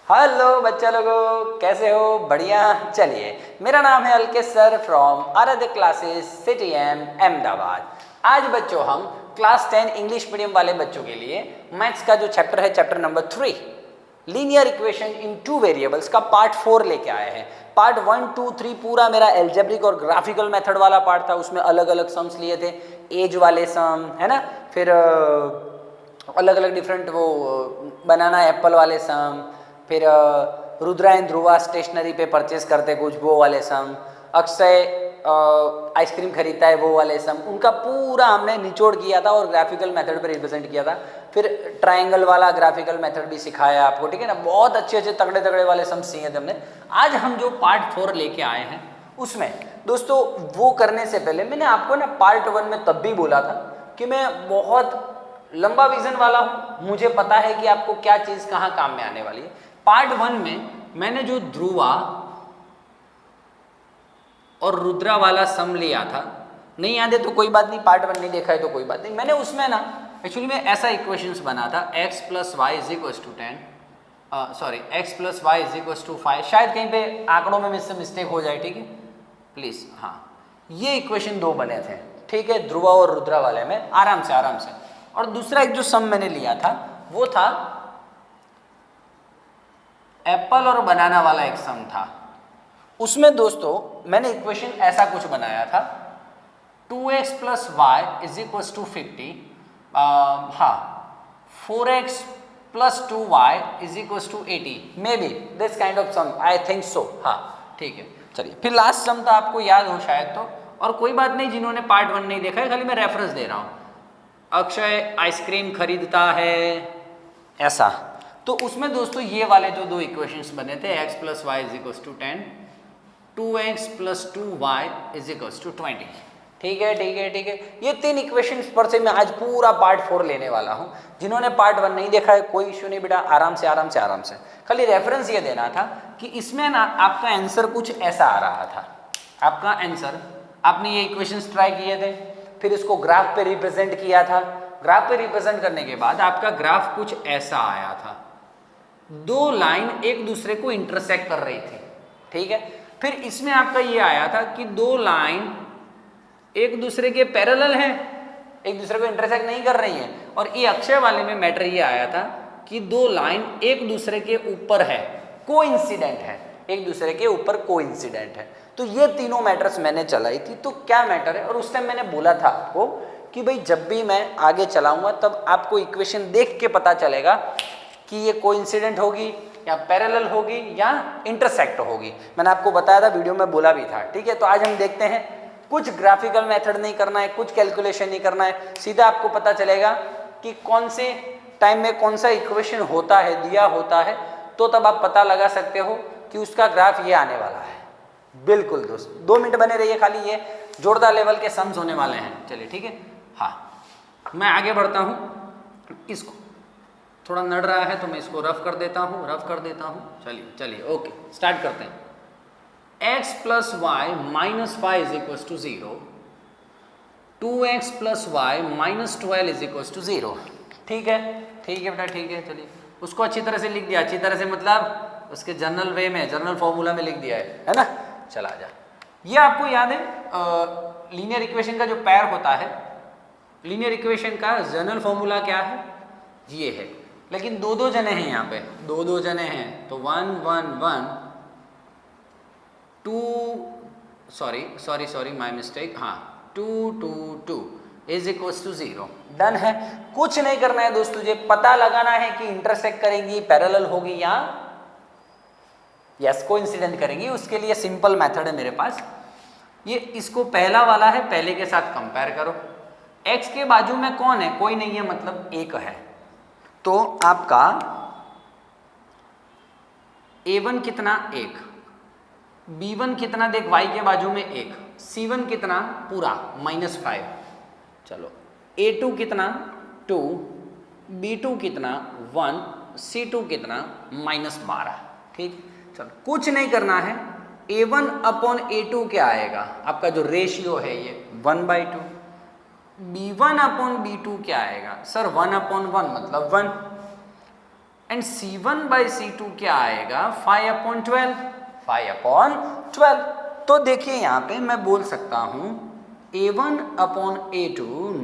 Hello बच्चा लोगों, कैसे हो? बढ़िया। चलिए, मेरा नाम है अलकेश सर फ्रॉम आराध्य क्लासेस सिटी एम अहमदाबाद। आज बच्चों हम क्लास 10 इंग्लिश मीडियम वाले बच्चों के लिए मैथ्स का जो चैप्टर है, चैप्टर नंबर 3 लीनियर इक्वेशन इन 2 वेरिएबल्स का पार्ट 4 लेके आए हैं। पार्ट 1, 2, 3 पूरा मेरा एल्जेब्रिक और ग्राफिकल मेथड वाला पार्ट था। उसमें अलग अलग सम्स लिए थे, एज वाले सम है ना, फिर अलग अलग डिफरेंट वो बनाना एप्पल वाले सम, फिर रुद्रा एंड ध्रुवा स्टेशनरी पे परचेस करते कुछ वो वाले सम, अक्षय आइसक्रीम खरीदता है वो वाले सम, उनका पूरा हमने निचोड़ किया था और ग्राफिकल मेथड पे रिप्रेजेंट किया था। फिर ट्रायंगल वाला ग्राफिकल मेथड भी सिखाया आपको, ठीक है ना। बहुत अच्छे अच्छे तगड़े तगड़े वाले सम सीखे थे हमने। आज हम जो पार्ट 4 लेके आए हैं उसमें दोस्तों वो करने से पहले मैंने आपको ना पार्ट 1 में तब भी बोला था कि मैं बहुत लंबा विजन वाला हूँ, मुझे पता है कि आपको क्या चीज़ कहाँ काम में आने वाली है। पार्ट 1 में मैंने जो ध्रुवा और रुद्रा वाला सम लिया था, नहीं याद है तो कोई बात नहीं, पार्ट 1 नहीं देखा है तो कोई बात नहीं। मैंने उसमें ना एक्चुअली में ऐसा इक्वेशंस बना था, x + y = 10, sorry x + y = 5। शायद कहीं पे आंकड़ों में मुझसे मिस्टेक हो जाए, ठीक है प्लीज़। हाँ, ये इक्वेशन 2 बने थे, ठीक है, ध्रुवा और रुद्रा वाले में आराम से। और दूसरा एक जो सम मैंने लिया था वो था एप्पल और बनाना वाला एक सम था। उसमें दोस्तों मैंने इक्वेशन ऐसा कुछ बनाया था, 2x + y = 50, 4x + 2y = 80, maybe this kind of sum, I think so. हाँ ठीक है, चलिए फिर लास्ट सम था, आपको याद हो शायद तो, और कोई बात नहीं जिन्होंने पार्ट 1 नहीं देखा है, खाली मैं रेफरेंस दे रहा हूँ। अक्षय आइसक्रीम खरीदता है ऐसा, तो उसमें दोस्तों ये वाले जो 2 इक्वेशंस बने थे, x + y = 10, 2x + 2y = 20। ठीक है, ये 3 इक्वेशंस पर से मैं आज पूरा पार्ट 4 लेने वाला हूँ। जिन्होंने पार्ट 1 नहीं देखा है कोई इश्यू नहीं बेटा, आराम से खाली रेफरेंस ये देना था कि इसमें ना आपका आंसर कुछ ऐसा आ रहा था। आपका आंसर, आपने ये इक्वेशंस ट्राई किए थे, फिर इसको ग्राफ पे रिप्रेजेंट किया था। ग्राफ पे रिप्रेजेंट करने के बाद आपका ग्राफ कुछ ऐसा आया था, 2 लाइन एक दूसरे को इंटरसेक्ट कर रही थी, ठीक है। फिर इसमें आपका ये आया था कि 2 लाइन एक दूसरे के पैरेलल हैं, एक दूसरे को इंटरसेक्ट नहीं कर रही हैं। और ये अक्षय वाले में मैटर ये आया था कि 2 लाइन एक दूसरे के ऊपर है, कोइंसिडेंट है, एक दूसरे के ऊपर कोइंसिडेंट है। तो ये तीनों मैटर्स मैंने चलाई थी। तो क्या मैटर है, और उस टाइम मैंने बोला था आपको कि भाई जब भी मैं आगे चलाऊंगा तब आपको इक्वेशन देख के पता चलेगा कि ये कोइंसिडेंट होगी या पैरेलल होगी या इंटरसेक्ट होगी। मैंने आपको बताया था, वीडियो में बोला भी था, ठीक है। तो आज हम देखते हैं, कुछ ग्राफिकल मेथड नहीं करना है, कुछ कैलकुलेशन नहीं करना है, सीधा आपको पता चलेगा कि कौन से टाइम में कौन सा इक्वेशन होता है, दिया होता है, तो तब आप पता लगा सकते हो कि उसका ग्राफ ये आने वाला है। बिल्कुल दोस्त, 2 मिनट बने रहिए, खाली ये जोरदार लेवल के सम्स होने वाले हैं। चलिए ठीक है, हाँ मैं आगे बढ़ता हूँ। इसको थोड़ा नड़ रहा है तो मैं इसको रफ कर देता हूँ। चलिए ओके, स्टार्ट करते हैं। x + y - 5 = 0, 2x + y - 12 = 0। ठीक है बेटा, ठीक है। चलिए उसको अच्छी तरह से लिख दिया, अच्छी तरह से मतलब उसके जनरल वे में, जनरल फॉर्मूला में लिख दिया है ना। चला जा, ये आपको याद है लीनियर इक्वेशन का जो पैर होता है, लीनियर इक्वेशन का जनरल फॉर्मूला क्या है, ये है। लेकिन 2 जने हैं यहाँ पे, 2 जने हैं, तो 1 1 1 2, सॉरी माय मिस्टेक, हाँ 2 2 2 = 0। डन है, कुछ नहीं करना है दोस्तों, तुझे पता लगाना है कि इंटरसेक्ट करेंगी, पैरेलल होगी या यस कोइंसिडेंट करेंगी। उसके लिए सिंपल मेथड है मेरे पास। ये इसको पहला वाला है, पहले के साथ कंपेयर करो। x के बाजू में कौन है, कोई नहीं है, मतलब 1 है। तो आपका a1 कितना, 1, b1 कितना, देख y के बाजू में 1, c1 कितना पूरा -5, चलो a2 कितना 2, b2 कितना 1, c2 कितना -12। ठीक, चलो कुछ नहीं करना है, a1/a2 क्या आएगा, आपका जो रेशियो है ये 1/2, b1/b2 क्या आएगा सर 1/1 मतलब 1, एंड C1/C2 क्या आएगा 5/12, 5/12। तो देखिए यहाँ पे मैं बोल सकता हूँ A1/A2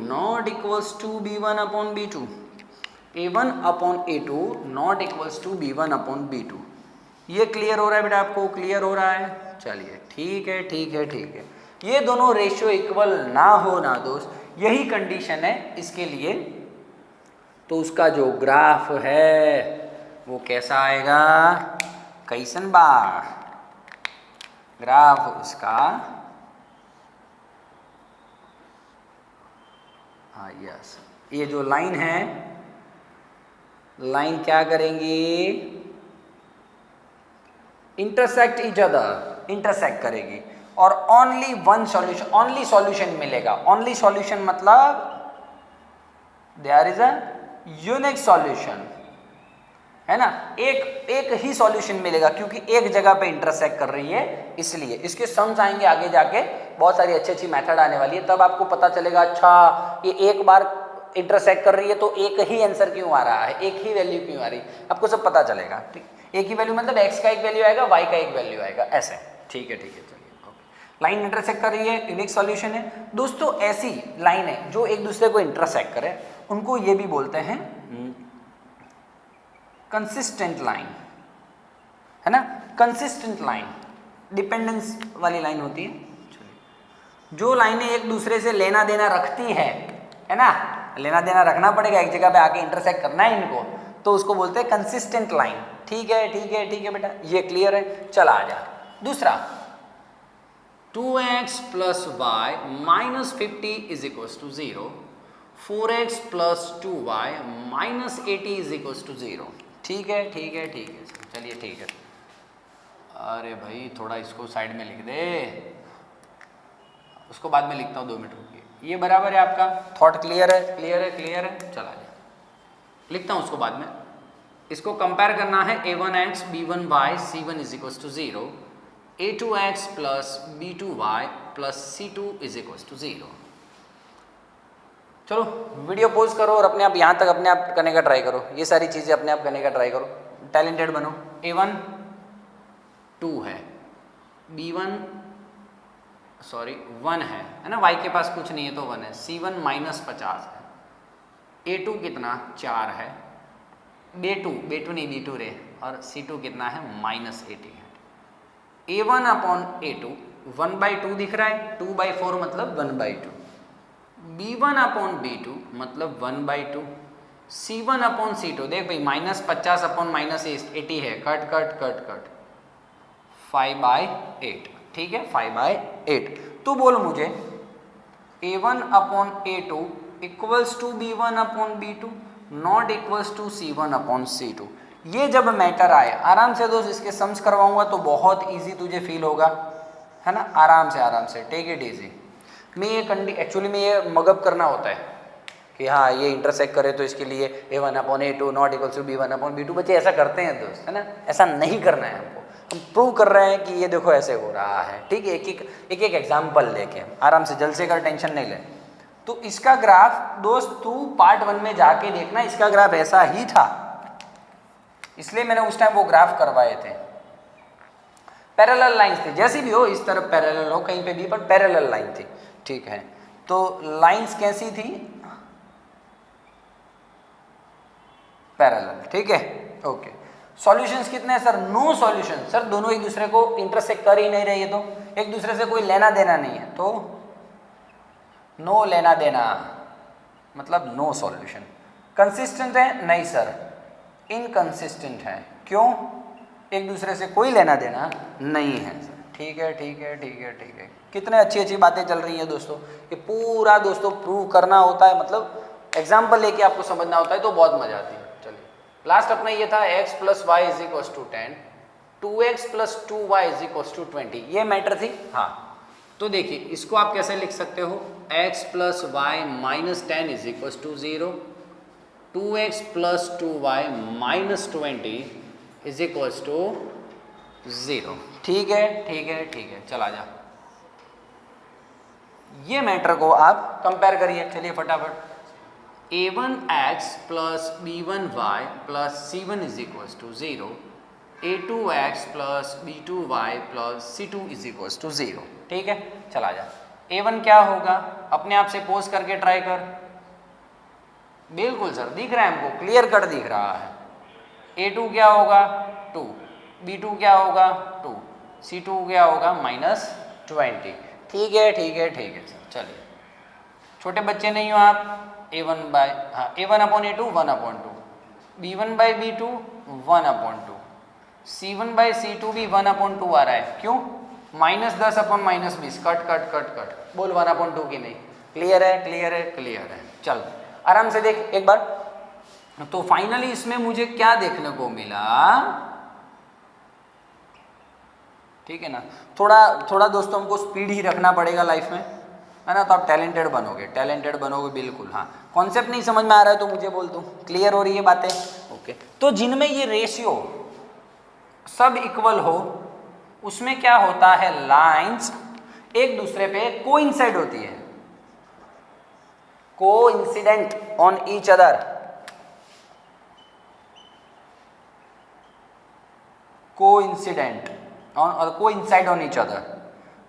not equals to B1/B2, A1/A2 not equals to B1/B2। ये क्लियर हो रहा है बेटा आपको? क्लियर हो रहा है? चलिए ठीक है ठीक है ठीक है। ये दोनों रेशियो इक्वल ना हो ना दोस्त, यही कंडीशन है इसके लिए, तो उसका जो ग्राफ है वो कैसा आएगा? कैसन बा ग्राफ उसका? हाँ यस, ये जो लाइन है, लाइन क्या करेंगी? इंटरसेक्ट ईच अदर, इंटरसेक्ट करेगी और only one solution, only solution मिलेगा। ओनली सॉल्यूशन मतलब there is a unique solution, है ना? एक ही सॉल्यूशन मिलेगा क्योंकि एक जगह पे इंटरसेक्ट कर रही है, इसलिए। इसके सम्स आएंगे आगे जाके, बहुत सारी अच्छी अच्छी मेथड आने वाली है, तब आपको पता चलेगा अच्छा ये एक बार इंटरसेक्ट कर रही है तो एक ही आंसर क्यों आ रहा है, एक ही वैल्यू क्यों आ रही है, आपको सब पता चलेगा। ठीक, एक ही वैल्यू मतलब x का एक वैल्यू आएगा, y का एक वैल्यू आएगा, ऐसे। ठीक है चलिए ओके। लाइन इंटरसेक्ट कर रही है, यूनिक सॉल्यूशन है दोस्तों। ऐसी लाइन है जो एक दूसरे को इंटरसेक्ट करे, उनको ये भी बोलते हैं कंसिस्टेंट लाइन, है ना? कंसिस्टेंट लाइन डिपेंडेंस वाली लाइन होती है। जो लाइनें एक दूसरे से लेना देना रखती है ना? लेना देना रखना पड़ेगा, एक जगह पे आके इंटरसेक्ट करना है इनको, तो उसको बोलते हैं कंसिस्टेंट लाइन। ठीक है ठीक है ठीक है बेटा, ये क्लियर है? चला आ जा। दूसरा 2x + y - 50 = 0, 4x + 2y - 80 = 0। ठीक है ठीक है ठीक है, चलिए ठीक है। अरे भाई थोड़ा इसको साइड में लिख दे, उसको बाद में लिखता हूँ, 2 मिनट रुकिए। ये बराबर है आपका? थॉट क्लियर है? क्लियर है क्लियर है, चला जाए, लिखता हूँ उसको बाद में। इसको कंपेयर करना है a1x b1y c1 = 0, a2x + b2y + c2 = 0। चलो वीडियो पॉज करो और अपने आप यहाँ तक अपने आप करने का ट्राई करो, ये सारी चीज़ें अपने आप करने का ट्राई करो, टैलेंटेड बनो। a1 2 है, b1 1 है ना? y के पास कुछ नहीं है तो 1 है, c1 -50 है, a2 कितना 4 है, b2 नहीं b2 रे, और c2 कितना है -80 है। a1/a2 1/2 दिख रहा है, 2/4 मतलब 1/2, b1/b2 मतलब 1/2, c1/c2 देख भाई -50/- 80 है, कट कट कट कट 5/8। ठीक है 5/8। तो बोल मुझे a1/a2 = b1/b2 not equals to c1/c2। ये जब मैटर आए, आराम से दोस्त इसके सम्स करवाऊंगा तो बहुत इजी तुझे फील होगा, है ना? आराम से टेक इट इजी। मैं ये एक्चुअली में ये मगअप करना होता है कि हाँ ये इंटरसेक्ट करे तो इसके लिए a1/a2 not equals to b1/b2। बच्चे ऐसा करते हैं दोस्त, है ना? ऐसा नहीं करना है हमको, हम प्रूव कर रहे हैं कि ये देखो ऐसे हो रहा है। ठीक है, एक एक एग्जाम्पल लेके आराम से जलसे कर, टेंशन नहीं ले। तो इसका ग्राफ दोस्त तू पार्ट 1 में जाके देखना, इसका ग्राफ ऐसा ही था, इसलिए मैंने उस टाइम वो ग्राफ करवाए थे। पैरेलल लाइंस थे, जैसी भी हो, इस तरफ पैरेलल हो कहीं पे भी, पर पैरेलल लाइन थी। ठीक है, तो लाइंस कैसी थी? पैरेलल। ठीक है ओके। सॉल्यूशंस कितने हैं सर? नो सॉल्यूशन सर, दोनों एक दूसरे को इंटरसेक्ट कर ही नहीं रही है, तो एक दूसरे से कोई लेना देना नहीं है, तो नो लेना देना मतलब नो सॉल्यूशन। कंसिस्टेंट है? नहीं सर, इनकंसिस्टेंट है। क्यों? एक दूसरे से कोई लेना देना नहीं है सर। ठीक है ठीक है ठीक है ठीक है। कितने अच्छी अच्छी बातें चल रही हैं दोस्तों, ये पूरा दोस्तों प्रूव करना होता है, मतलब एग्जाम्पल लेके आपको समझना होता है तो बहुत मजा आती है। चलिए लास्ट अपना ये था x + y = 10, 2x + 2y = 20, ये मैटर थी। हाँ तो देखिए इसको आप कैसे लिख सकते हो? x + y - 10 = 0, 2x + 2y - 20 = 0। ठीक है ठीक है ठीक है, चला जा। ये मैटर को आप कंपेयर करिए। चलिए फटाफट a1x plus b1y plus c1 is equals to 0, a2x plus b2y plus c2 is equals to 0। ठीक है, चला जा। a1 क्या होगा, अपने आप से पोज करके ट्राई कर। बिल्कुल सर, दिख रहा है हमको, क्लियर कट दिख रहा है। a2 क्या होगा 2, b2 क्या होगा 2, c2 क्या होगा -20। ठीक है ठीक है ठीक है सर, चलिए। छोटे बच्चे नहीं हो आप। a1 upon a2 1/2, b1 by b2 1/2, c1 by c2 भी 1/2 आ रहा है। क्यों? -10 upon -20, cut cut cut cut. बोल 1/2 की नहीं। क्लियर है क्लियर है क्लियर है। चल आराम से देख एक बार। तो फाइनली इसमें मुझे क्या देखने को मिला, ठीक है ना। थोड़ा थोड़ा दोस्तों हमको स्पीड ही रखना पड़ेगा लाइफ में, है ना, तो आप टैलेंटेड बनोगे बिल्कुल। हाँ, कॉन्सेप्ट नहीं समझ में आ रहा है तो मुझे बोल दूँ, क्लियर हो रही है बातें? ओके। तो जिनमें ये रेशियो सब इक्वल हो उसमें क्या होता है, लाइंस एक दूसरे पे कोइंसाइड होती है, coincident on each other, coincident और कोइंसाइड ऑन ईच अदर।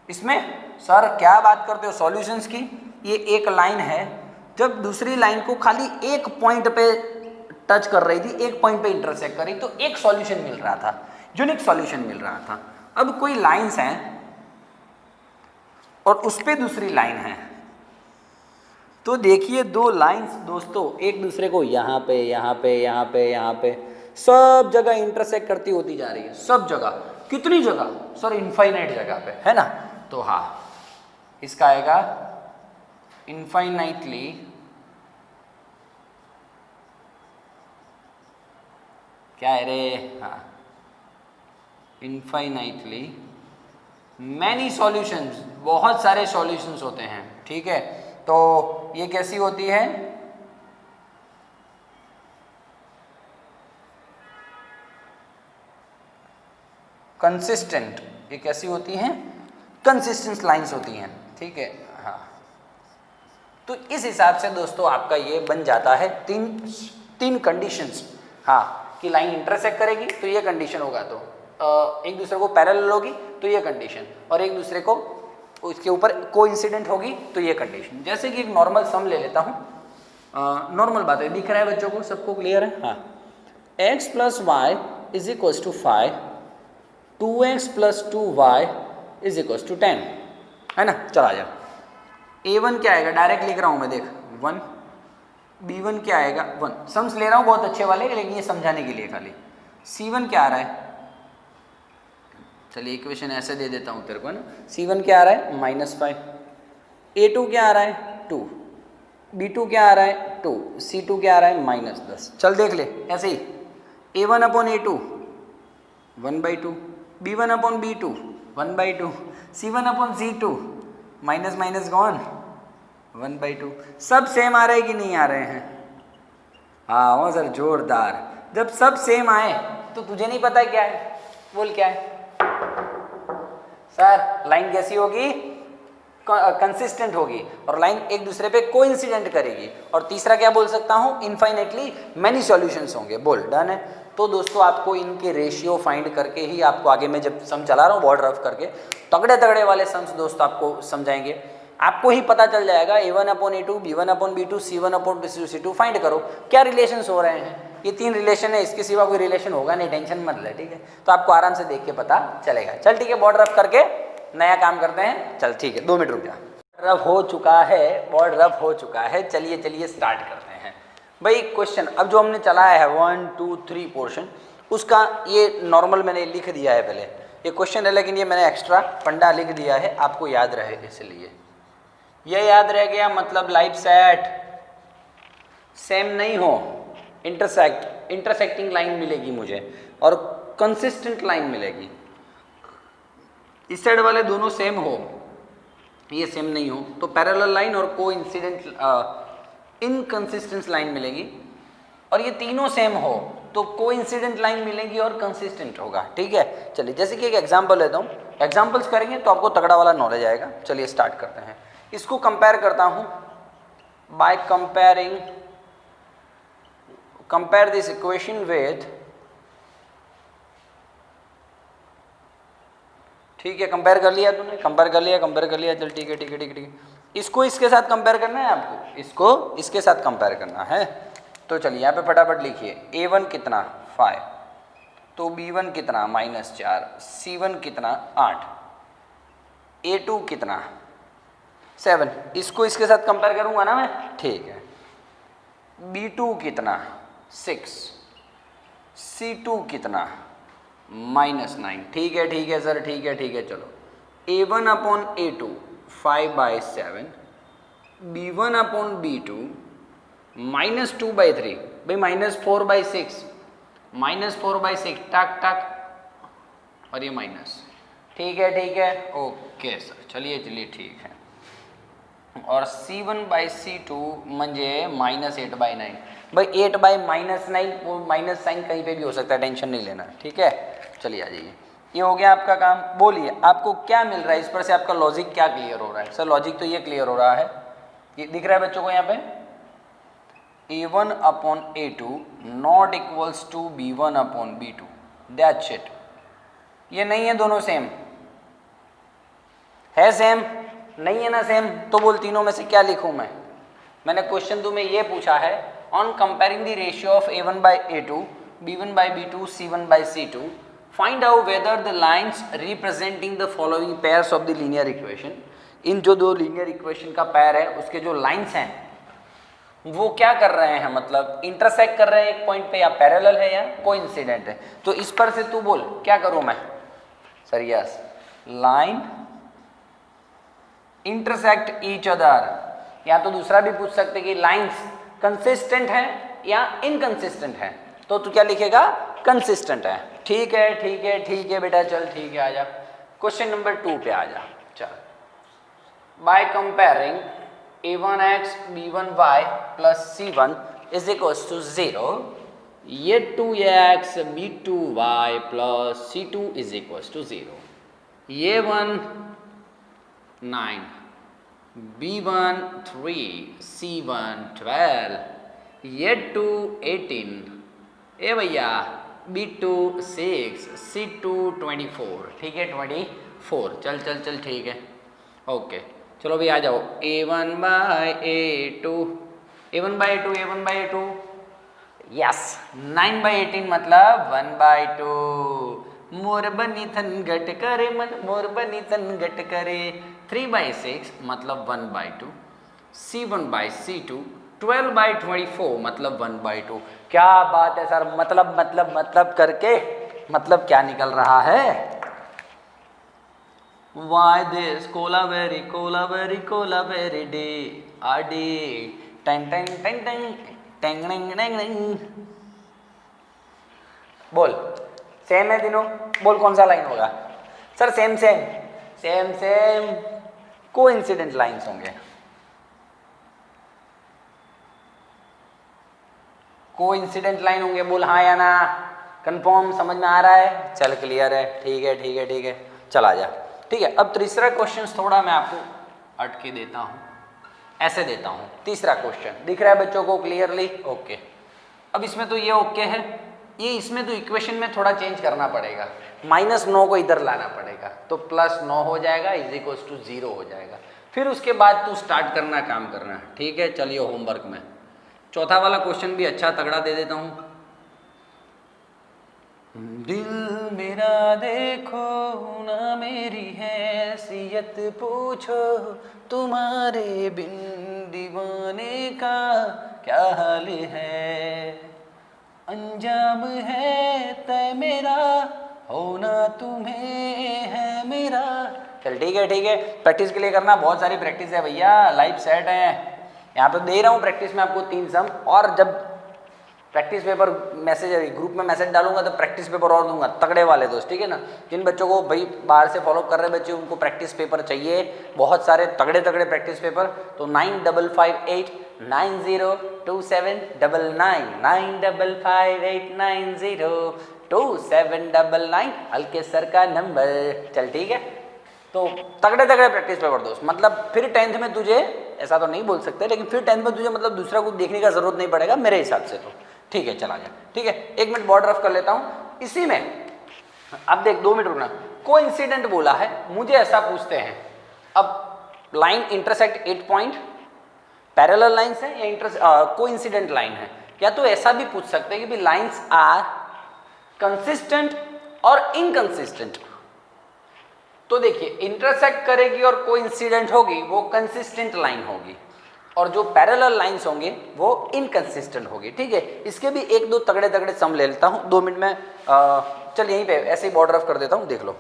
इसमें सर क्या बात करते हो सॉल्यूशंस की, ये एक लाइन है, जब दूसरी लाइन को खाली एक पॉइंट पे टच कर रही थी, एक पॉइंट पे इंटरसेक्ट कर रही, तो एक सॉल्यूशन मिल रहा था, यूनिक सॉल्यूशन मिल रहा था। अब कोई लाइंस हैं और उस पे दूसरी लाइन है, तो देखिए दो लाइंस दोस्तों एक दूसरे को यहाँ पे यहाँ पे यहाँ पे यहाँ पे सब जगह इंटरसेक्ट करती होती जा रही है, सब जगह। कितनी जगह सर? इनफाइनाइट जगह पे, है ना। तो हाँ, इसका आएगा इनफाइनाइटली क्या है रे, हाँ, इनफाइनाइटली मैनी सॉल्यूशंस, बहुत सारे सॉल्यूशंस होते हैं। ठीक है, तो ये कैसी होती है, कंसिस्टेंट। ये कैसी होती हैं? कंसिस्टेंट लाइंस होती हैं। ठीक है, हाँ। तो इस हिसाब से दोस्तों आपका ये बन जाता है तीन कंडीशंस। हाँ, कि लाइन इंटरसेक्ट करेगी तो ये कंडीशन होगा, तो एक दूसरे को पैरेलल होगी तो ये कंडीशन, और एक दूसरे को उसके ऊपर कोइंसिडेंट होगी तो ये कंडीशन। जैसे कि एक नॉर्मल सम ले लेता हूँ, नॉर्मल बात है, दिख रहा है बच्चों को, सबको क्लियर है? हाँ, x plus Y is equals to 5, 2x plus 2y is equals to 10, है ना। चला जा। a1 क्या आएगा, डायरेक्ट लिख रहा हूँ मैं, देख 1, b1 क्या आएगा 1, सम्स ले रहा हूँ बहुत अच्छे वाले, लेकिन ये समझाने के लिए खाली। c1 क्या आ रहा है, चलिए इक्वेशन ऐसे दे देता हूँ तेरे को, है ना। c1 क्या आ रहा है -5, a2 क्या आ रहा है 2, b2 क्या आ रहा है 2, c2 क्या आ रहा है -10। चल देख ले ऐसे ही, a1 upon a2 1/2, b1 upon b2 1/2, c1 upon c2 minus minus gone 1/2। सब सेम आ रहे कि नहीं आ रहे हैं? हाँ हो सर, जोरदार। जब सब सेम आए तो तुझे नहीं पता क्या है, बोल क्या है सर? लाइन कैसी होगी? कंसिस्टेंट होगी, और लाइन एक दूसरे पे कोइंसिडेंट करेगी। और तीसरा क्या बोल सकता हूँ, इनफाइनेटली मैनी सॉल्यूशंस होंगे। बोल डन है। तो दोस्तों आपको इनके रेशियो फाइंड करके ही आपको आगे मैं जब सम चला रहा हूँ बोर्ड रफ करके, तगड़े तगड़े वाले सम्स दोस्तों आपको समझाएंगे, आपको ही पता चल जाएगा। a1 upon a2, b1 upon b2, c1 upon c2 find करो क्या रिलेशंस हो रहे हैं। ये 3 रिलेशन है, इसके सिवा कोई रिलेशन होगा नहीं, टेंशन मत ले। ठीक है, तो आपको आराम से देख के पता चलेगा। चल ठीक है, बोर्ड रफ करके नया काम करते हैं। चल ठीक है, 2 मिनट रुक जा। रफ हो चुका है, बोर्ड रफ हो चुका है। चलिए चलिए स्टार्ट करते हैं भाई। क्वेश्चन अब जो हमने चलाया है 1 2 3 पोर्शन, उसका ये नॉर्मल मैंने लिख दिया है पहले। ये क्वेश्चन है लेकिन ये मैंने एक्स्ट्रा पंडा लिख दिया है, आपको याद रहे इसलिए। ये याद रह गया, मतलब लाइफ सेट सेम नहीं हो, इंटरसेक्टिंग लाइन मिलेगी मुझे और कंसिस्टेंट लाइन मिलेगी। इस साइड वाले दोनों सेम हो, ये सेम नहीं हो तो पैरेलल लाइन और कोइंसिडेंट इनकंसिस्टेंट लाइन मिलेगी। और ये तीनों सेम हो तो कोइंसिडेंट लाइन मिलेगी और कंसिस्टेंट होगा। ठीक है, चलिए जैसे कि एक एग्जांपल लेता हूँ, एग्जांपल्स करेंगे तो आपको तगड़ा वाला नॉलेज आएगा। चलिए स्टार्ट करते हैं। इसको कंपेयर करता हूँ by comparing compare this equation with, ठीक है कंपेयर कर लिया तूने, कंपेयर कर लिया, चल ठीक है। इसको इसके साथ कंपेयर करना है आपको, इसको इसके साथ कंपेयर करना है। तो चलिए यहाँ पे फटाफट लिखिए, A1 कितना 5, तो B1 कितना -4, C1 कितना 8, A2 कितना 7, इसको इसके साथ कंपेयर करूंगा ना मैं, ठीक है। B2 कितना 6, C2 कितना -9, ठीक है सर, ठीक है चलो। A1 upon A2 5/7, B1 upon B2 -2/3, भाई -4/6, -4/6 टक और ये माइनस, ठीक है ओके सर, चलिए ठीक है। और C1/C2 म्हणजे -8/9, भाई 8/-9, वो माइनस साइन कहीं पे भी हो सकता है, टेंशन नहीं लेना, ठीक है। चलिए आ जाइए, ये हो गया आपका काम। बोलिए आपको क्या मिल रहा है, इस पर से आपका लॉजिक क्या क्लियर हो रहा है? सर लॉजिक तो ये क्लियर हो रहा है, ये दिख रहा है बच्चों को यहाँ पे, A1 upon A2 not equals to B1 upon B2, that's it. ये नहीं है दोनों सेम है, सेम नहीं है ना सेम, तो बोल तीनों में से क्या लिखूं मैं? मैंने क्वेश्चन तुम्हें ये पूछा है, on comparing the ratio of A1/A2, B1/B2, C1/C2, find out whether the lines representing the following pairs of the linear equation. इन जो दो लीनियर इक्वेशन का पेयर है उसके जो लाइन्स हैं वो क्या कर रहे हैं, मतलब इंटरसेक्ट कर रहे हैं एक पॉइंट पे, या पैरेलल है या कोइंसिडेंट है। तो इस पर से तू बोल क्या करूं मैं? Sir yes, line intersect each other, या तो दूसरा भी पूछ सकते कि लाइंस कंसिस्टेंट है या इनकंसिस्टेंट है, तो तू क्या लिखेगा? कंसिस्टेंट है। ठीक है बेटा, चल ठीक है, आ जा क्वेश्चन नंबर 2 पे आ जा। चल, by comparing A1x B1y plus C1 is equals to 0, ये 2x B2y plus C2 is equals to 0, ये 1 9, B1 3, C1 12, ये 2 18, ए भैया B2 6, C2 24, ठीक है 24। चल ठीक है, ओके चलो भी आ जाओ। A1/A2, A1/A2 यस, 9/18 मतलब 1/2, मोर बनी थन घट करे मन, मोर बनी थन घट करे। 3/6 मतलब 1/2, C1/C2 12/24 मतलब 1/2। क्या बात है सर, मतलब करके मतलब क्या निकल रहा है? Why this cola very day a day, tang tang tang tang tang tang tang tang। बोल सेम है तीनों, बोल कौन सा लाइन होगा? सर सेम कोइंसिडेंट लाइंस होंगे, कोइंसिडेंट लाइन होंगे। बोल हाँ या ना, कंफर्म, समझ में आ रहा है? चल क्लियर है, ठीक है चल आ जा। ठीक है, अब तीसरा क्वेश्चन थोड़ा मैं आपको अटके देता हूँ, ऐसे देता हूँ। तीसरा क्वेश्चन दिख रहा है बच्चों को क्लियरली? ओके, अब इसमें तो ये ओके है, ये इसमें तो इक्वेशन में थोड़ा चेंज करना पड़ेगा, -9 को इधर लाना पड़ेगा, तो +9 हो जाएगा इज इक्वल टू 0 हो जाएगा। फिर उसके बाद तू स्टार्ट करना, काम करना, ठीक है। चलिए होमवर्क में चौथा वाला क्वेश्चन भी अच्छा तगड़ा दे देता हूँ। दिल मेरा देखो ना मेरी हैसियत पूछो, तुम्हारे बिन दीवाने का क्या हाल है, अंजाम है तय मेरा होना तुम्हें है मेरा। चल ठीक है, प्रैक्टिस के लिए करना, बहुत सारी प्रैक्टिस है भैया, लाइव सेट है। यहाँ पे दे रहा हूँ प्रैक्टिस में आपको 3 सम, और जब प्रैक्टिस पेपर मैसेज ग्रुप में मैसेज डालूंगा तो प्रैक्टिस पेपर और दूंगा, तगड़े वाले दोस्त, ठीक है ना। जिन बच्चों को भाई बाहर से फॉलो कर रहे बच्चे, उनको प्रैक्टिस पेपर चाहिए, बहुत सारे तगड़े प्रैक्टिस पेपर, तो 9558902799 9558902799 हल्के सर का नंबर। चल ठीक है, तो तगड़े प्रैक्टिस पेपर दोस्त, मतलब फिर 10th में तुझे, ऐसा तो नहीं बोल सकते, लेकिन फिर 10th में तुझे मतलब दूसरा कुछ देखने का जरूरत नहीं पड़ेगा मेरे हिसाब से। तो ठीक है चला जा, ठीक है 1 मिनट बॉर्डर रफ कर लेता हूं। इसी में अब देख 2 मिनट रुकना, कोइंसिडेंट बोला है, मुझे ऐसा पूछते हैं अब line intersect 8 point, parallel lines है या कोइंसिडेंट लाइन है, या तो ऐसा भी पूछ सकते हैं कि भी लाइंस आर कंसिस्टेंट और इनकंसिस्टेंट। तो देखिए इंटरसेक्ट करेगी और कोइंसिडेंट होगी वो कंसिस्टेंट लाइन होगी, और जो पैरेलल लाइंस होंगे वो इनकंसिस्टेंट होगी, ठीक है। इसके भी 1-2 तगड़े तगड़े सम ले लेता हूं 2 मिनट में, चल यहीं पे ऐसे ही बॉर्डर ऑफ कर देता हूं, देख लो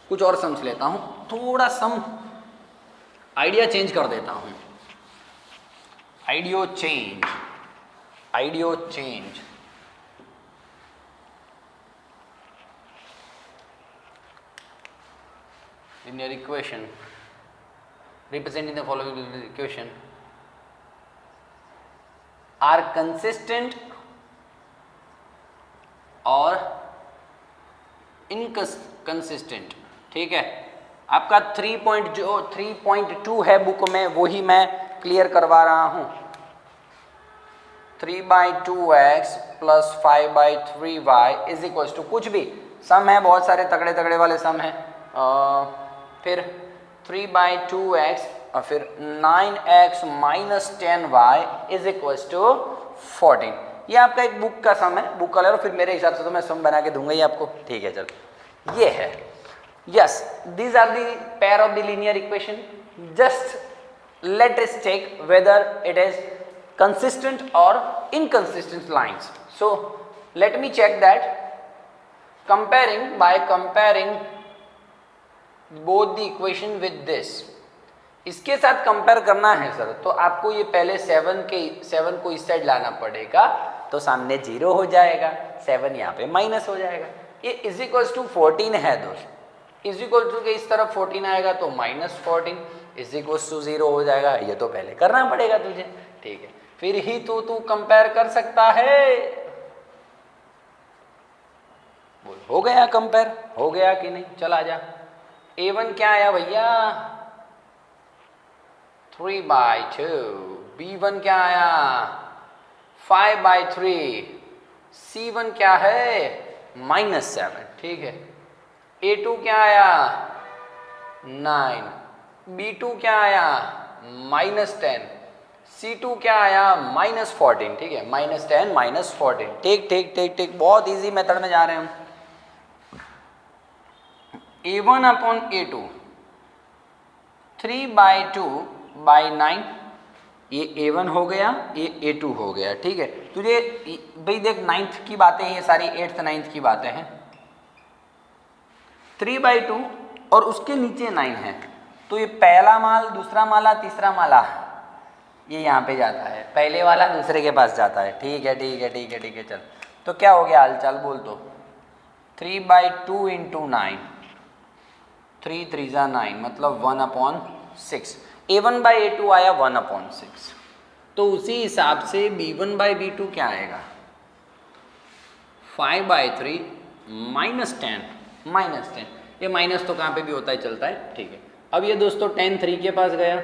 कुछ और सम्स लेता हूं, थोड़ा सम आइडिया चेंज कर देता हूं, audio change. linear equation representing the following linear equation are consistent और इनकंसिस्टेंट, ठीक है। आपका 3.2 है बुक में, वही मैं क्लियर करवा रहा हूं। 3/2x plus 5/3y is equal to कुछ भी सम है, बहुत सारे तगड़े तगड़े वाले सम है, फिर 3/2x और फिर 9x minus 10y is equal to 14। ये आपका एक बुक का सम है, बुक का ले लो, फिर मेरे हिसाब से तो मैं सम बना के दूंगा ही आपको, ठीक है। चल ये है, yes these are the pair of the linear equation, just let us check whether it is consistent or inconsistent lines. So let me check that by comparing both the equation with this. इसके साथ compare करना है sir, तो आपको ये पहले 7 को इस साइड लाना पड़ेगा, तो सामने 0 हो जाएगा, 7 यहाँ पे माइनस हो जाएगा। ये इज इक्वल टू 14 है दोस्त, इज इक्वल टू के इस तरफ 14 आएगा तो माइनस 14 इज इक्वल टू 0 हो जाएगा। ये तो पहले करना पड़ेगा तुझे, ठीक है, फिर ही तू कंपेयर कर सकता है। हो गया कंपेयर, हो गया कि नहीं, चला जा। A1 क्या आया भैया 3/2, B1 क्या आया 5/3, C1 क्या है -7, ठीक है। A2 क्या आया 9, B2 क्या आया -10, C2 क्या आया -14, ठीक है, -10 -14, ठीक, बहुत इजी मेथड में जा रहे हैं हम। A1 अपॉन A2 3/2/9, ये A1 हो गया, ये A2 हो गया, ठीक है। तुझे भाई देख 9th की बातें, ये सारी 8th 9th की बातें हैं। 3/2 और उसके नीचे 9 है, तो ये पहला माल, दूसरा माला, तीसरा माला ये यहाँ पे जाता है, पहले वाला दूसरे के पास जाता है, ठीक है। चल तो क्या हो गया हालचाल बोल, तो 3/2 × 9, 3 3 9 मतलब 1/6। A1/A2 आया 1/6, तो उसी हिसाब से B1/B2 क्या आएगा 5/3 -10, ये माइनस तो कहाँ पे भी होता है, चलता है, ठीक है। अब ये दोस्तों 10 3 के पास गया,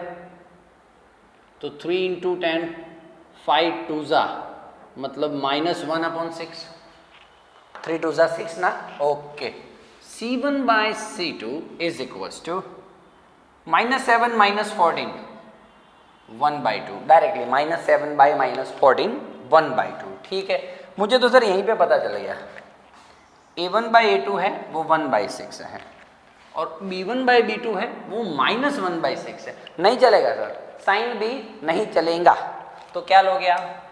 तो 3 × 10 5 2 मतलब -1/6, 3 2 6 ना, okay. C1/C2 is equals to -7 -14 1/2, directly -7 by -14 1/2, ठीक है। मुझे तो सर यहीं पे पता चल गया A1/A2 है वो 1/6 है, और B1/B2 है वो -1/6 है। नहीं चलेगा सर, साइन भी नहीं चलेगा, तो क्या लोगे आप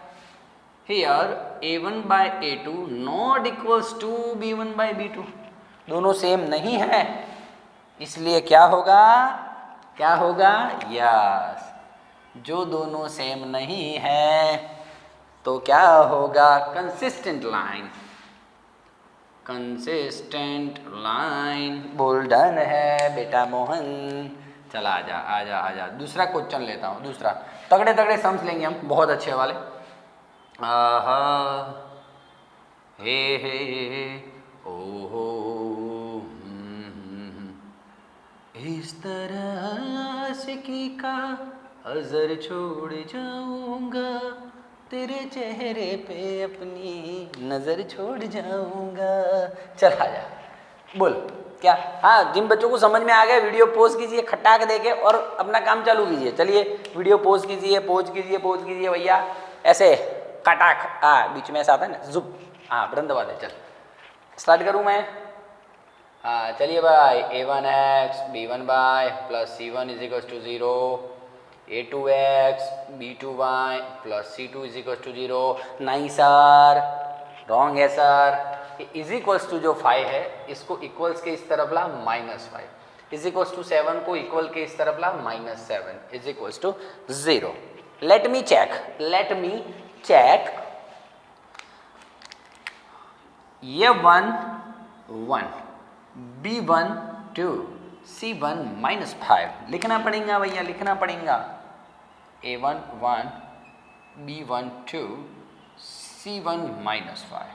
here A1/A2 not equals to B1/B2, दोनों सेम नहीं है, इसलिए क्या होगा यस, जो दोनों सेम नहीं है तो क्या होगा कंसिस्टेंट लाइन बोल डन है बेटा मोहन। चला आजा। दूसरा क्वेश्चन लेता हूँ, दूसरा तगड़े सम्स लेंगे हम, बहुत अच्छे वाले। हे ओहो, इस तरह आशिकी का अज़र छोड़ जाऊंगा, तेरे चेहरे पे अपनी नजर छोड़ जाऊंगा। चल आ जा, बोल क्या। हाँ, जिन बच्चों को समझ में आ गया वीडियो पॉज कीजिए खटाक देके और अपना काम चालू कीजिए। चलिए वीडियो पॉज कीजिए, पॉज कीजिए, पॉज कीजिए भैया, ऐसे खटाक। हाँ, बीच में ऐसा आता है ना, जुप। हाँ, बटन दबा दे। चल स्टार्ट करूँ मैं। हाँ चलिए भाई, a1x b1y plus c1 is equal to 0, a2x b2y plus c2 is equal to 0। नहीं सर, रॉन्ग है सर। इज इक्वल्स टू जो 5 है इसको इक्वल्स के इस तरफ ला -5, इज इक्वल्स टू 7 को इक्वल के इस तरफ ला -7 is equals to 0। Let me check ये 1 1 b1 2 c1 -5 लिखना पड़ेगा भैया, लिखना पड़ेगा। a1 1 b1 2 c1 -5।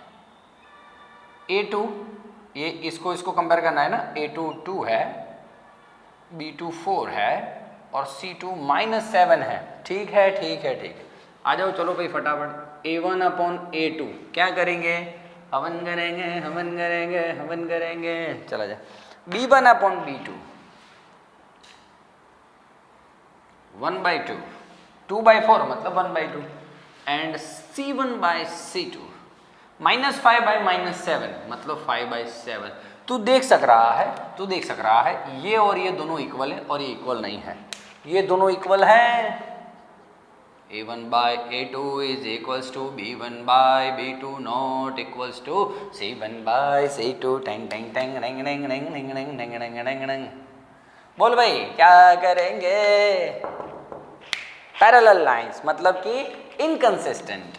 a2 ये इसको कंपेयर करना है ना, a2 2 है, b2 4 है और c2 -7 है। ठीक है ठीक है ठीक है, आ जाओ चलो भाई फटाफट। a1 अपॉन a2 क्या करेंगे, हवन करेंगे हवन करेंगे हवन करेंगे। चला जा। b1 अपॉन b2 1/2 2/4 मतलब 1/2 एंड c1/c2 -5/-7 मतलब 5/7। तू देख सक रहा है ये और ये दोनों इक्वल है और ये इक्वल नहीं है, ये दोनों इक्वल है। a1/a2 is equals to b1/b2 not equals to c1/c2। Tang Tang Tang wrong wrong wrong wrong wrong wrong wrong wrong wrong. बोल भाई क्या करेंगे। पैरेलल लाइंस मतलब कि इनकंसिस्टेंट।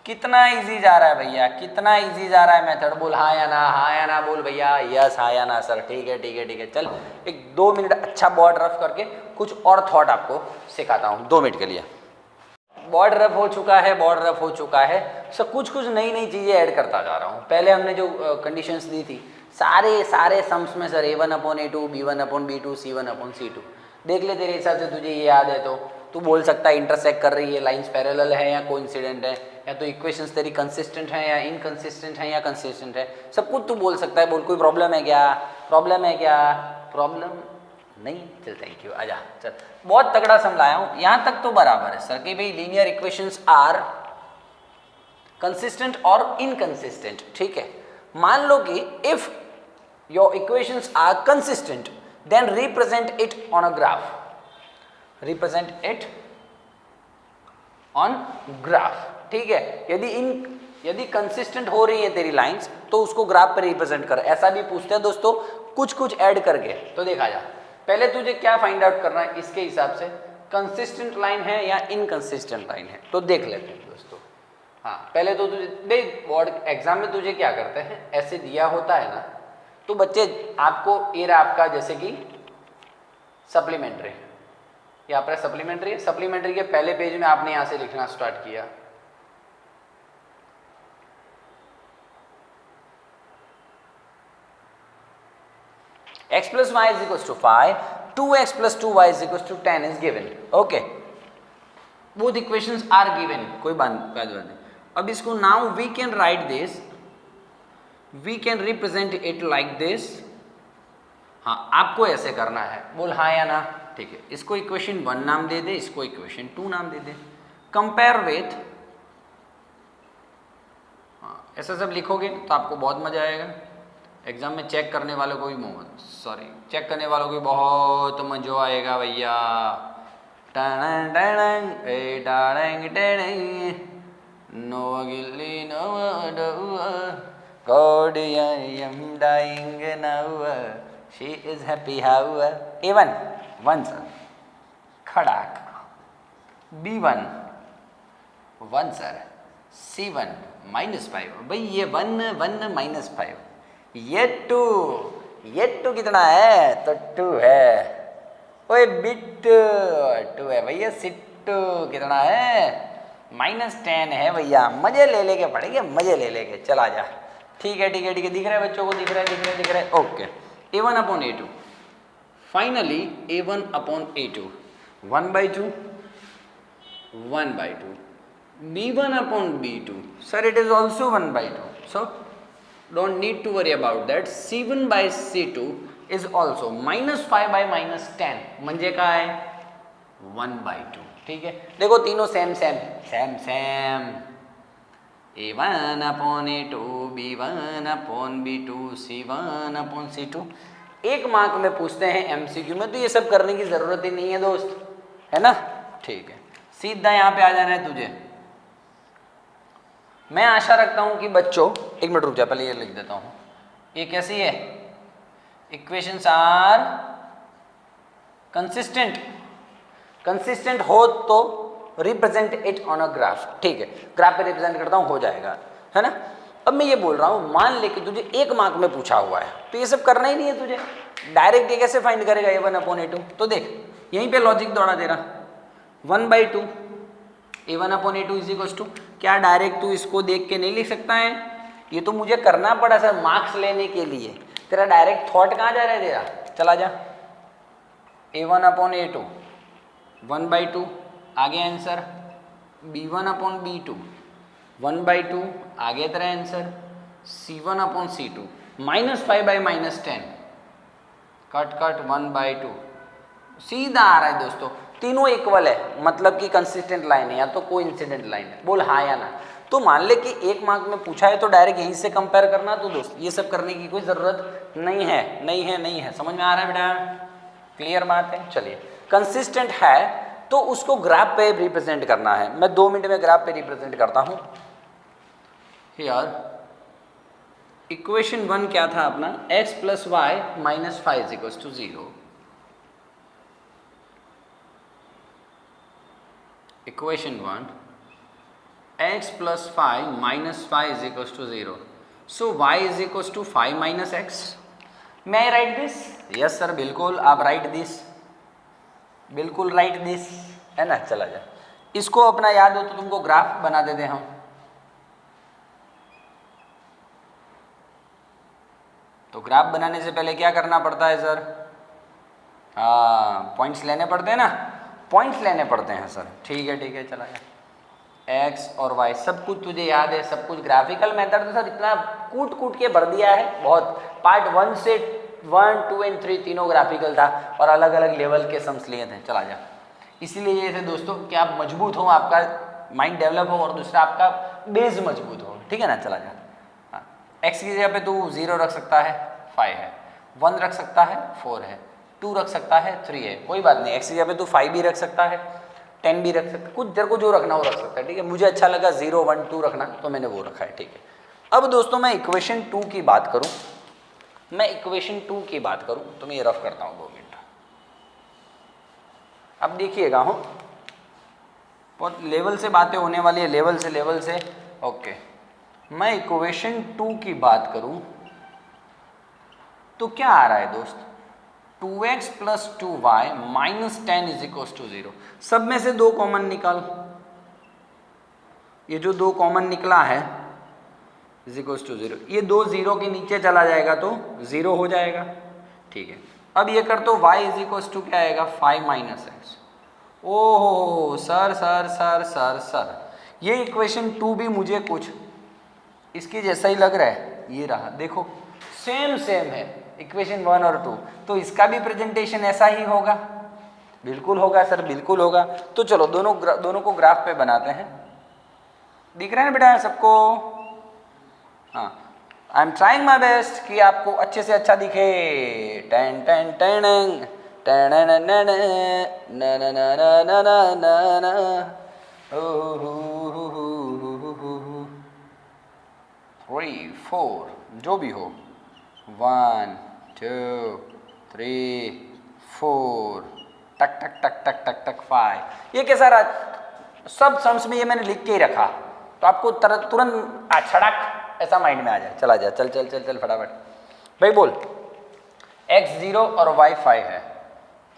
कितना इजी जा रहा है भैया, कितना इजी जा रहा है मेथड। बोल हाँ या ना बोल भैया, यस हाँ या ना सर। ठीक है ठीक है ठीक है। चल एक 2 मिनट अच्छा बोर्ड रफ करके कुछ और थॉट आपको सिखाता हूँ 2 मिनट के लिए। बोर्ड रफ हो चुका है सर, कुछ नई चीज़ें ऐड करता जा रहा हूँ। पहले हमने जो कंडीशंस दी थी सारे सम्स में sir a1 upon a2 b1 upon b2 c1 upon c2 देख ले। तेरे हिसाब से तुझे ये याद है तो तू बोल सकता है इंटरसेक्ट कर रही है, लाइंस पैरेलल है या कोइंसिडेंट है, या तो इक्वेशंस तेरी कंसिस्टेंट है या इनकंसिस्टेंट है या कंसिस्टेंट है। सब कुछ तू बोल सकता है। बोल कोई प्रॉब्लम है क्या, प्रॉब्लम नहीं। चल थैंक यू, आजा। चल बहुत तगड़ा समझाया हूँ, यहाँ तक तो बराबर है सर कि भाई लीनियर इक्वेशंस आर कंसिस्टेंट और इनकंसिस्टेंट। ठीक है, मान लो कि if your equations are consistent then represent it on a graph, represent it on graph. ठीक है, यदि कंसिस्टेंट हो रही है तेरी लाइंस तो उसको ग्राफ पे रिप्रेजेंट कर। ऐसा भी पूछते हैं दोस्तों कुछ ऐड करके। तो देखा जा, पहले तुझे क्या फाइंड आउट करना है इसके हिसाब से, कंसिस्टेंट लाइन है या इनकंसिस्टेंट लाइन है। तो देख लेते हैं दोस्तों। हाँ पहले तो तुझे देख, बोर्ड एग्जाम में तुझे क्या करते हैं, ऐसे दिया होता है ना तो बच्चे आपको ये रहा आपका जैसे कि सप्लीमेंट्री, यहाँ पर सप्लीमेंट्री के पहले पेज में आपने यहाँ से लिखना स्टार्ट किया। x plus y is equals to 5, 2x plus 2y is equals to 10 is given. Okay, both equations are given. कोई बात नहीं। अब इसको now we can write this, we can represent it like this। हाँ आपको ऐसे करना है, बोल हाँ या ना। ठीक है, इसको इक्वेशन 1 नाम दे दे, इसको इक्वेशन 2 नाम दे दे। कंपेयर विथ, हाँ ऐसा सब लिखोगे तो आपको बहुत मजा आएगा। एग्जाम में चेक करने वालों को भी चेक करने वालों को बहुत मजा आएगा भैया। नो गिल्ली no God I am dying now, she is happy how. A1 1 sir खड़ाक, B1 1 सर, C1 -5। भाई ये 1 -5, ये 2 कितना है तो 2 है। ओए बिट्टू 2 है भैया। सिट्टू कितना है -10 है भैया। मजे ले लेके पढ़ेंगे, मजे ले लेके। चला जा। ठीक है दिख रहा है बच्चों को, दिख रहा है। Okay, A1 upon A2 finally A1 upon A2 1/2 1/2 b1 upon b2 sir it is also 1/2 so don't need to worry about that c1 by c2 is also -5 by -10 म्हणजे काय 1/2 ठीक है देखो तीनों same same same same a1 upon a2 b1 upon b2 c1 upon c2 एक mark में पूछते हैं एमसीक्यू में तो ये सब करने की जरूरत ही नहीं है दोस्त है ना ठीक है सीधा यहाँ पे आ जाना है तुझे मैं आशा रखता हूं कि बच्चों एक मिनट रुक जा पहले ये लिख देता हूं ये कैसी है इक्वेशंस आर कंसिस्टेंट कंसिस्टेंट हो तो represent it on a graph ठीक है ग्राफ पे रिप्रेजेंट करता हूं हो जाएगा है ना अब मैं ये बोल रहा हूं मान ले कि तुझे एक मार्क में पूछा हुआ है तो ये सब करना ही नहीं है तुझे डायरेक्ट ये कैसे फाइंड करेगा a1 अपॉन a2 तो देख यहीं पे लॉजिक दौड़ा दे रहा 1/2 a1 upon a2 is equal to क्या डायरेक्ट तू इसको देख के नहीं लिख सकता है ये तो मुझे करना पड़ा सर मार्क्स लेने के लिए तेरा डायरेक्ट थॉट कहाँ जा रहा है तेरा चला जा a1 अपॉन a2 1/2 आगे आंसर b1 अपॉन b2 1/2 आगे तेरा answer c1 upon c2 -5 by -10 cut cut 1/2 सीधा आ रहा है दोस्तों तीनों इक्वल है मतलब कि कंसिस्टेंट लाइन है या तो कोइंसिडेंट लाइन है बोल हाँ या ना तो मान ले कि एक मार्क में पूछा है तो डायरेक्ट यहीं से कंपेयर करना तो दोस्त ये सब करने की कोई ज़रूरत नहीं है समझ में आ रहा है बेटा क्लियर बात है चलिए कंसिस्टेंट है तो उसको ग्राफ पे रिप्रेजेंट करना है मैं 2 मिनट में ग्राफ पे रिप्रेजेंट करता हूँ यार इक्वेशन 1 क्या था अपना x + y - 5 = 0 equation 1 x + 5 - 5 = 0 so y = 5 - x may I write this yes sir बिल्कुल आप राइट दिस बिल्कुल राइट दिस है ना चला जाए इसको अपना याद हो तो तुमको ग्राफ बना देते हम तो ग्राफ बनाने से पहले क्या करना पड़ता है सर हाँ पॉइंट्स लेने पड़ते हैं ना पॉइंट्स लेने पड़ते हैं सर ठीक है चला गया x और y सब कुछ तुझे याद है सब कुछ ग्राफिकल मेथड तो सर इतना कूट के भर दिया है बहुत पार्ट 1 से 1, 2 और 3 तीनों ग्राफिकल था और अलग अलग लेवल के सम्स लिए थे चला जा इसीलिए जैसे दोस्तों कि आप मजबूत हो आपका माइंड डेवलप हो और दूसरा आपका बेस मजबूत हो ठीक है ना चला जा x की जगह पे तू 0 रख सकता है 5 है 1 रख सकता है 4 है 2 रख सकता है 3 है कोई बात नहीं x की जगह पे तू 5 भी रख सकता है 10 भी रख सकता है कुछ देर को जो रखना वो रख सकता है ठीक है मुझे अच्छा लगा 0, 1, 2 रखना तो मैंने वो रखा है ठीक है अब दोस्तों मैं इक्वेशन 2 की बात करूं तो मैं ये रफ करता हूँ 2 मिनट अब देखिएगा हो बहुत लेवल से बातें होने वाली है लेवल से ओके मैं इक्वेशन 2 की बात करूं तो क्या आ रहा है दोस्त 2x + 2y - 10 = 0 सब में से 2 कॉमन निकाल ये जो 2 कॉमन निकला है = 0 ये 2 0 के नीचे चला जाएगा तो 0 हो जाएगा ठीक है अब ये कर तो y = क्या आएगा 5 - x ओहो सर ये इक्वेशन 2 भी मुझे कुछ इसके जैसा ही लग रहा है ये रहा देखो सेम है इक्वेशन 1 और 2 तो इसका भी प्रेजेंटेशन ऐसा ही होगा बिल्कुल होगा सर बिल्कुल होगा तो चलो दोनों को ग्राफ पे बनाते हैं दिख रहा है ना बेटा सबको हाँ I am trying my best कि आपको अच्छे से अच्छा दिखे टन टन टन टन थ्री 4 जो भी हो 1 2 3 4 टक टक टक टक टक टक 5 ये कैसा रहा सब सम्स में ये मैंने लिख के ही रखा तो आपको तुरंत छड़क ऐसा माइंड में आ जाए चला जाए चल फटाफट भाई बोल x 0 और y 5 है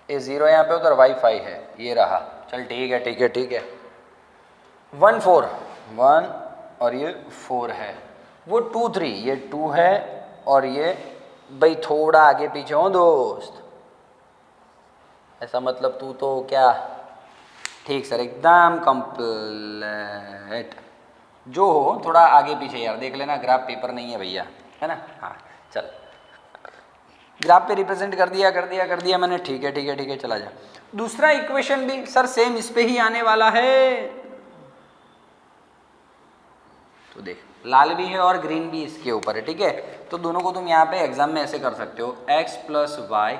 ये 0 यहाँ पे उधर y 5 है ये रहा चल ठीक है 1 4 1 और ये 4 है वो 2 3 ये 2 है और ये भाई थोड़ा आगे पीछे हो दोस्त ऐसा मतलब तू तो क्या ठीक सर, एकदम कंप्लीट। जो हो थोड़ा आगे पीछे यार देख लेना, ग्राफ पेपर नहीं है भैया, है ना। हाँ चल, ग्राफ पे रिप्रेजेंट कर दिया मैंने, ठीक है चला जा। दूसरा इक्वेशन भी सर सेम इस पे ही आने वाला है, तो देख लाल भी है और ग्रीन भी इसके ऊपर है, ठीक है। तो दोनों को तुम यहाँ पे एग्जाम में ऐसे कर सकते हो, x plus Y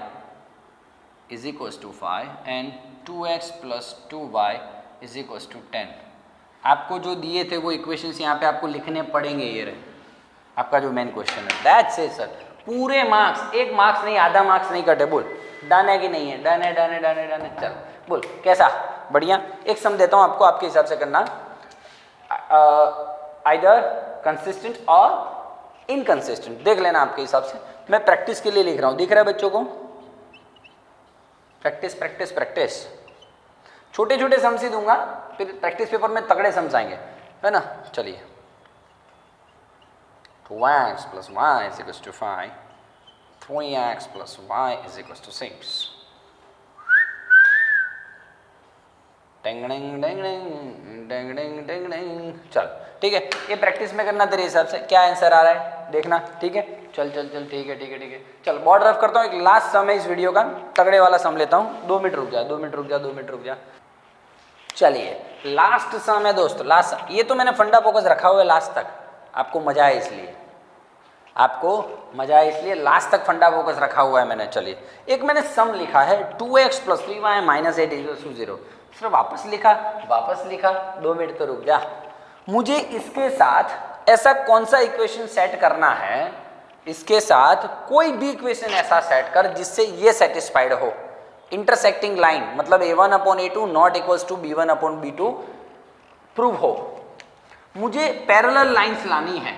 is equals to 5 and 2x plus 2y is equals to 10। आपको जो दिए थे वो इक्वेशंस यहाँ पे आपको लिखने पड़ेंगे, ये रहे आपका जो मेन क्वेश्चन है। दैट्स इट सर, पूरे मार्क्स, एक मार्क्स नहीं, आधा मार्क्स नहीं कटे। बोल डन है कि नहीं है? डन है। चल बोल कैसा, बढ़िया। एक सम देता हूँ आपको, आपके हिसाब से करना, आइदर कंसिस्टेंट और इनकंसिस्टेंट, देख लेना आपके हिसाब से। मैं प्रैक्टिस के लिए लिख रहा हूँ, दिख रहा है बच्चों को? प्रैक्टिस। छोटे छोटे सम्स ही दूंगा, फिर प्रैक्टिस पेपर में तगड़े सम्स आएंगे, है ना। चलिए, 2x plus y is equals to 5, 3x plus y is equals to 6। चल ठीक है, ये प्रैक्टिस में करना तेरे हिसाब से। क्या आंसर आ रहा है देखना, ठीक है। चल ठीक है। चल बहुत रफ करता हूँ, एक लास्ट सम है इस वीडियो का, तगड़े वाला सम लेता हूँ। 2 मिनट रुक जा। चलिए लास्ट सम है दोस्त, लास्ट। ये तो मैंने फंडा फोकस रखा हुआ है लास्ट तक, आपको मजा है इसलिए लास्ट तक फंडा फोकस रखा हुआ है मैंने। चलिए, एक मैंने सम लिखा है 2x plus 3y minus 8 equals to 0। फिर वापस लिखा 2 मिनट तो रुक जा। मुझे इसके साथ ऐसा कौन सा इक्वेशन सेट करना है, इसके साथ कोई भी इक्वेशन ऐसा सेट कर जिससे ये सेटिस्फाइड हो। इंटरसेक्टिंग लाइन मतलब a1/a2 not equals to b1/b2 prove हो। मुझे पैरेलल लाइंस लानी है,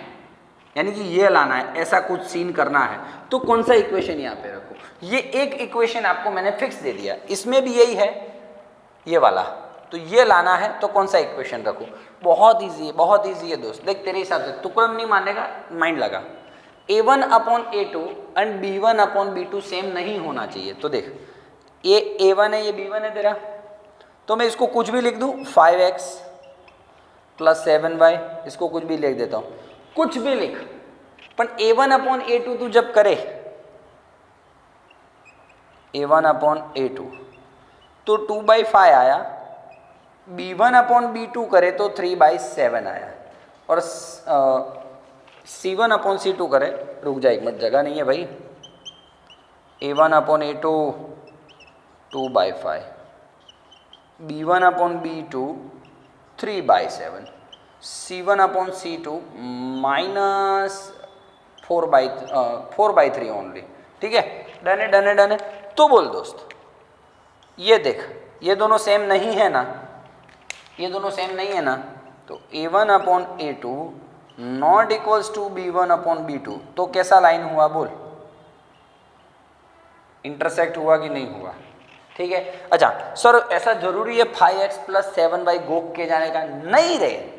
यानी कि ये लाना है, ऐसा कुछ सीन करना है। तो कौन सा इक्वेशन यहाँ पे रखूं? ये एक इक्वेशन आपको मैंने फिक्स दे दिया, इसमें भी यही है, ये वाला। तो ये लाना है, तो कौन सा इक्वेशन रखूं? बहुत इजी है दोस्त। देख तेरे हिसाब से, तुकड़म नहीं मानेगा, माइंड लगा। a1/a2 एंड b1/b2 सेम नहीं होना चाहिए। तो देख, ये a1 है, ये b1 है तेरा, तो मैं इसको कुछ भी लिख दूं, 5x प्लस 7y, इसको कुछ भी लिख देता हूं, कुछ भी लिख। पर a1/a2 तू जब करे, a1/a2 तो 2/5 आया, b1/b2 करे तो 3/7 आया, और c1/c2 करे, रुक जा एक मिनट, जगह नहीं है भाई, a1/a2 2/5, b1/b2 3/7, c1/c2 minus 4/3 only. ठीक है, डन है। तो बोल दोस्त, ये देख, ये दोनों सेम नहीं है ना, तो a1/a2 not equals to b1/b2, तो कैसा लाइन हुआ बोल? इंटरसेक्ट हुआ कि नहीं हुआ? ठीक है। अच्छा सर, ऐसा जरूरी है 5x प्लस 7y गोक के जाने का? नहीं रे,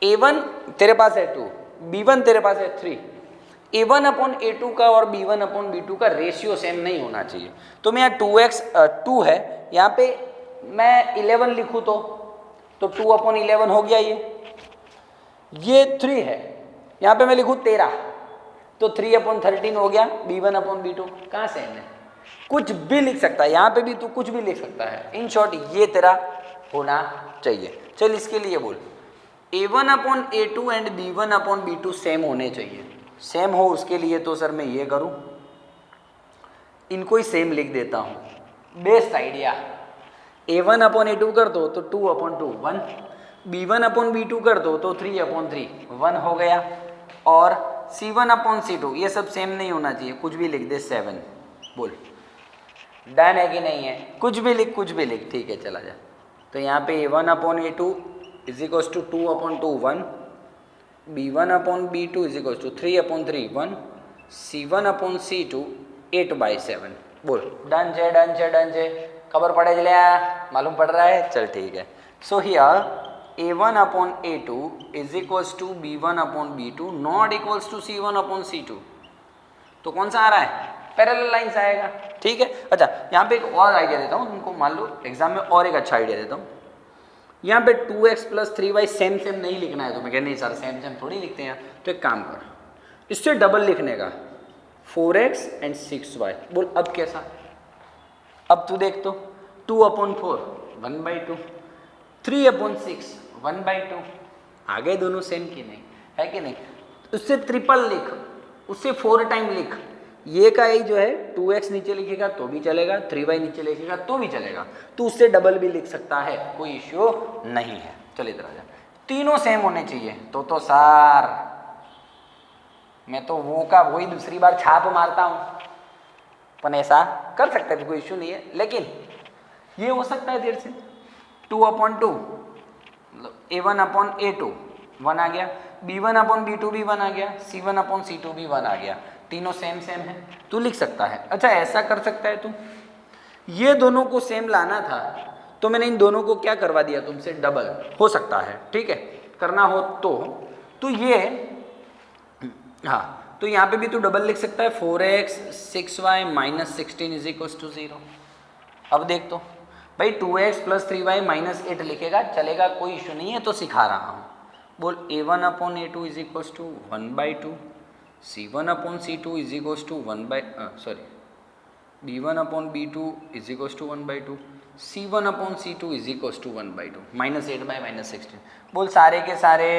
a1 तेरे पास है 2, b1 तेरे पास है 3, a1/a2 का और b1/b2 का रेशियो सेम नहीं होना चाहिए। तो मैं यहाँ 2 है, यहाँ पे मैं 11 लिखूँ तो 2/11 हो गया। ये 3 है, यहाँ पे मैं लिखूँ 13 तो 3/13 हो गया। b1/b2 कहाँ सेम है? कुछ भी लिख सकता है, यहाँ पे भी तू कुछ भी लिख सकता है। इन शॉर्ट ये तेरा होना चाहिए। चल इसके लिए बोल, a1/a2 एंड b1/b2 सेम होने चाहिए। सेम हो उसके लिए तो सर मैं ये करूं, इनको ही सेम लिख देता हूं। बेस्ट आइडिया, a1/a2 कर दो तो 2/2 1, b1/b2 कर दो तो 3/3 1 हो गया, और c1/c2 ये सब सेम नहीं होना चाहिए, कुछ भी लिख दे 7। बोल डन है कि नहीं है? कुछ भी लिख, ठीक है चला जा। तो यहाँ पे a1/a2 is equals to 2/2 1, b1/b2 is equals to 3/3 1, c1/c2 8/7। बोल डन छे, खबर पड़े चलिया, मालूम पड़ रहा है? चल ठीक है। So here a1/a2 is equals to b1/b2 not equals to c1/c2। तो कौन सा आ रहा है? पैरेलल लाइंस आएगा, ठीक है। अच्छा यहाँ पे एक और आइडिया देता हूँ तुमको, मान लो एग्जाम में और एक अच्छा आइडिया देता हूँ। यहाँ पे 2x + 3y सेम सेम नहीं लिखना है, तो मैं कह नहीं सर सेम सेम थोड़ी लिखते हैं, तो एक काम कर, इससे डबल लिखने का 4x एंड 6y। बोल अब कैसा, अब तू देख तो 2/4 1/2, 3/6 1/2, आ गए दोनों सेम की नहीं, है कि नहीं। उससे ट्रिपल लिख, उससे 4 टाइम लिख, ये का ही जो है 2x नीचे लिखेगा तो भी चलेगा, 3y नीचे लिखेगा तो भी चलेगा, तो उससे डबल भी लिख सकता है, कोई इश्यू नहीं है। चलिए इधर आ जा, तीनों सेम होने चाहिए तो सार मैं तो वो का वही दूसरी बार छाप मारता हूँ, अपन ऐसा कर सकते हैं, कोई इश्यू नहीं है। लेकिन ये हो सकता है देर से 2/2 A1/A2 1 आ गया, B1/B2 भी 1 आ गया, C1/C2 भी 1 आ गया, तीनों सेम सेम है, तू लिख सकता है। अच्छा ऐसा कर सकता है तू, ये दोनों को सेम लाना था तो मैंने इन दोनों को क्या करवा दिया तुमसे, डबल, हो सकता है, ठीक है, करना हो तो ये हाँ, तो यहाँ पे भी तू डबल लिख सकता है 4x 6y - 16 = 0। अब देख तो भाई 2x + 3y - 8 लिखेगा चलेगा, कोई इशू नहीं है, तो सिखा रहा हूँ। बोल A1/A2 = 1/2, C1/C2 = 1/, B1/B2 = 1/2, C1/C2 = 1/2, -8/- 16। बोल सारे के सारे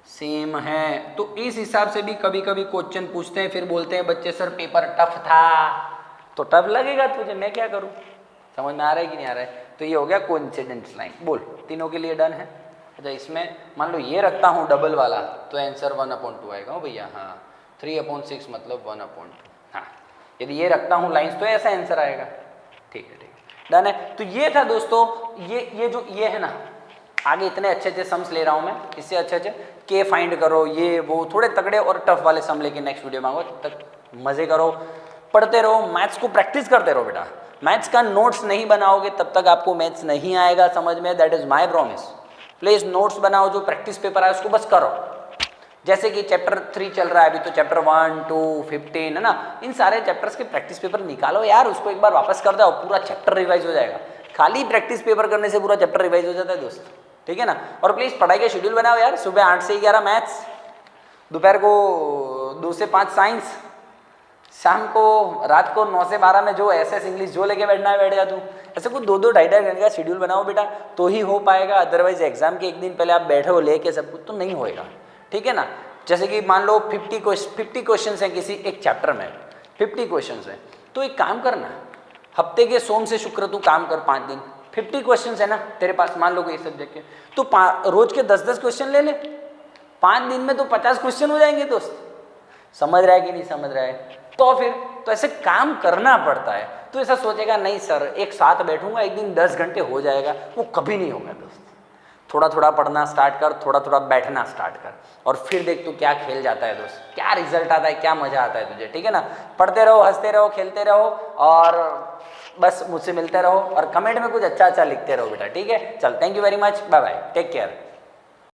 सेम है, तो इस हिसाब से भी कभी कभी क्वेश्चन पूछते हैं, फिर बोलते हैं बच्चे सर पेपर टफ था, तो टफ लगेगा तुझे, मैं क्या करूं, समझ में आ रहा है कि नहीं आ रहा है। तो ये हो गया कोइंसिडेंस लाइन। बोल तीनों के लिए डन है। अच्छा इसमें मान लो ये रखता हूँ डबल वाला, तो आंसर 1/2 आएगा। हो भैया हाँ, 3/6 मतलब 1/2। हाँ यदि ये रखता हूँ लाइन्स तो ऐसा आंसर आएगा। ठीक है डन है। तो ये था दोस्तों, ये जो ये है ना, आगे इतने अच्छे अच्छे सम्स ले रहा हूँ मैं, इससे अच्छे के फाइंड करो, ये वो थोड़े तगड़े और टफ वाले सम लेके नेक्स्ट वीडियो में आऊँगा। तब तक मज़े करो, पढ़ते रहो, मैथ्स को प्रैक्टिस करते रहो बेटा। मैथ्स का नोट्स नहीं बनाओगे तब तक आपको मैथ्स नहीं आएगा समझ में, that is my promise. Please notes बनाओ, जो प्रैक्टिस पेपर है उसको बस करो। जैसे कि चैप्टर 3 चल रहा है अभी, तो चैप्टर 1, 2, 15 है ना, इन सारे चैप्टर्स के प्रैक्टिस पेपर निकालो यार, उसको एक बार वापस कर दो, पूरा चैप्टर रिवाइज हो जाएगा। खाली प्रैक्टिस पेपर करने से पूरा चैप्टर रिवाइज हो जाता है दोस्त, ठीक है ना। और प्लीज़ पढ़ाई का शेड्यूल बनाओ यार, सुबह 8 से 11 मैथ्स, दोपहर को 2 से 5 साइंस, शाम को रात को 9 से 12 में जो एसएस इंग्लिश जो लेके बैठना है बैठ जा तू। ऐसे कुछ 2-2, 2.5 घंटे का शेड्यूल बनाओ बेटा, तो ही हो पाएगा। अदरवाइज एग्जाम के एक दिन पहले आप बैठे हो लेके सब कुछ, तो नहीं होएगा, ठीक है ना। जैसे कि मान लो 50 क्वेश्चन हैं किसी एक चैप्टर में, 50 क्वेश्चन हैं, तो एक काम करना, हफ्ते के सोम से शुक्र तू काम कर 5 दिन, 50 क्वेश्चन है ना तेरे पास, मान लो कोई सब्जेक्ट के, तो रोज के 10-10 क्वेश्चन ले ले, 5 दिन में तो 50 क्वेश्चन हो जाएंगे दोस्त। समझ रहा है कि नहीं समझ रहा है। तो फिर तो ऐसे काम करना पड़ता है। तो ऐसा सोचेगा नहीं सर एक साथ बैठूंगा एक दिन 10 घंटे हो जाएगा, वो कभी नहीं होगा दोस्त। थोड़ा थोड़ा पढ़ना स्टार्ट कर, थोड़ा थोड़ा बैठना स्टार्ट कर, और फिर देख तू क्या खेल जाता है दोस्त, क्या रिजल्ट आता है, क्या मजा आता है तुझे, ठीक है ना। पढ़ते रहो, हंसते रहो, खेलते रहो, और बस मुझसे मिलते रहो, और कमेंट में कुछ अच्छा अच्छा लिखते रहो बेटा, ठीक है। चल thank you very much, bye bye, take care.